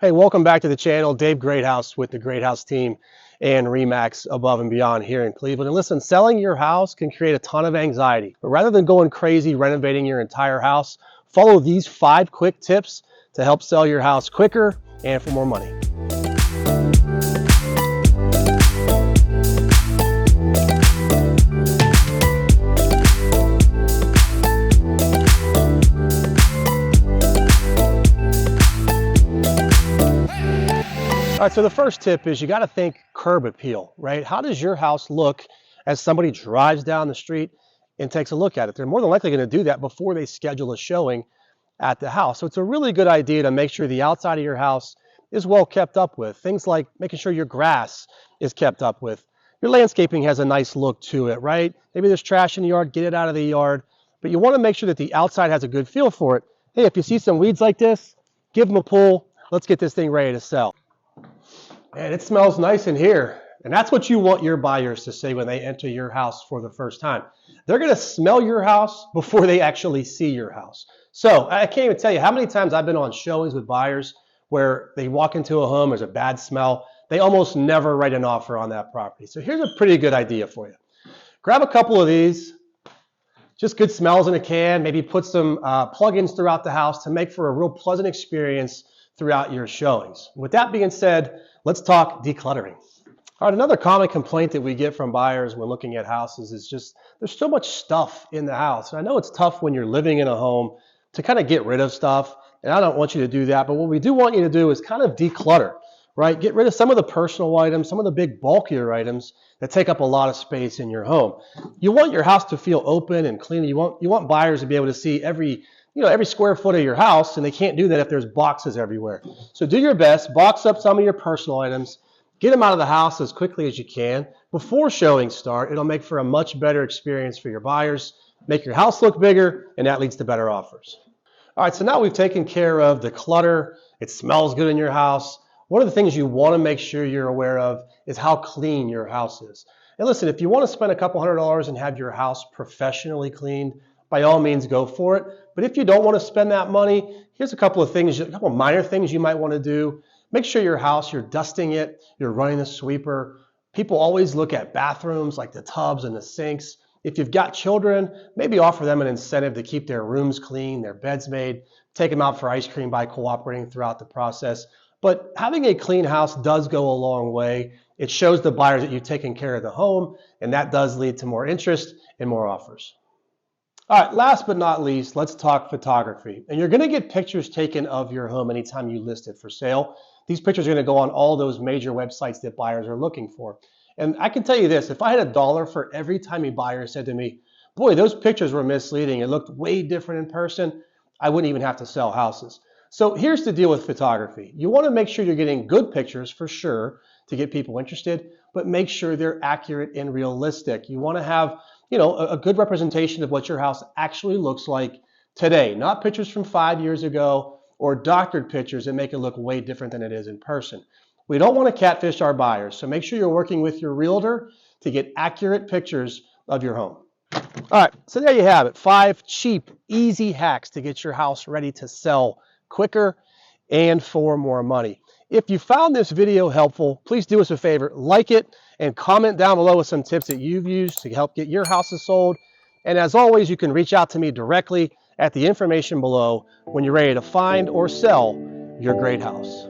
Hey, welcome back to the channel. Dave Greathouse with the Greathouse team and Remax Above and Beyond here in Cleveland. And listen, selling your house can create a ton of anxiety. But rather than going crazy renovating your entire house, follow these 5 quick tips to help sell your house quicker and for more money. All right, so the first tip is you got to think curb appeal, right? How does your house look as somebody drives down the street and takes a look at it? They're more than likely going to do that before they schedule a showing at the house. So it's a really good idea to make sure the outside of your house is well kept up with. Things like making sure your grass is kept up with. Your landscaping has a nice look to it, right? Maybe there's trash in the yard, get it out of the yard. But you want to make sure that the outside has a good feel for it. Hey, if you see some weeds like this, give them a pull. Let's get this thing ready to sell. Man, it smells nice in here. And that's what you want your buyers to say when they enter your house for the first time. They're going to smell your house before they actually see your house. So I can't even tell you how many times I've been on showings with buyers where they walk into a home, there's a bad smell. They almost never write an offer on that property. So here's a pretty good idea for you. Grab a couple of these, just good smells in a can. Maybe put some plugins throughout the house to make for a real pleasant experience throughout your showings. With that being said, let's talk decluttering. All right, another common complaint that we get from buyers when looking at houses is just there's so much stuff in the house. And I know it's tough when you're living in a home to kind of get rid of stuff, and I don't want you to do that, but what we do want you to do is kind of declutter, right? Get rid of some of the personal items, some of the big bulkier items that take up a lot of space in your home. You want your house to feel open and clean. You want buyers to be able to see every square foot of your house, and they can't do that if there's boxes everywhere. So do your best, box up some of your personal items, get them out of the house as quickly as you can. Before showings start, it'll make for a much better experience for your buyers, make your house look bigger, and that leads to better offers. All right, so now we've taken care of the clutter. It smells good in your house. One of the things you want to make sure you're aware of is how clean your house is. And listen, if you want to spend a couple $100 and have your house professionally cleaned, by all means, go for it. But if you don't want to spend that money, here's a couple of minor things you might want to do. Make sure your house, you're dusting it, you're running the sweeper. People always look at bathrooms like the tubs and the sinks. If you've got children, maybe offer them an incentive to keep their rooms clean, their beds made, take them out for ice cream by cooperating throughout the process. But having a clean house does go a long way. It shows the buyers that you've taken care of the home, and that does lead to more interest and more offers. All right, last but not least, let's talk photography. And you're going to get pictures taken of your home anytime you list it for sale. These pictures are going to go on all those major websites that buyers are looking for. And I can tell you this, if I had $1 for every time a buyer said to me, boy, those pictures were misleading, it looked way different in person, I wouldn't even have to sell houses. So here's the deal with photography. You want to make sure you're getting good pictures for sure to get people interested, but make sure they're accurate and realistic. You want to have a good representation of what your house actually looks like today, not pictures from 5 years ago or doctored pictures that make it look way different than it is in person. We don't want to catfish our buyers, so make sure you're working with your realtor to get accurate pictures of your home. All right, so there you have it. 5 cheap, easy hacks to get your house ready to sell quicker and for more money. If you found this video helpful, please do us a favor, like it and comment down below with some tips that you've used to help get your houses sold. And as always, you can reach out to me directly at the information below when you're ready to find or sell your great house.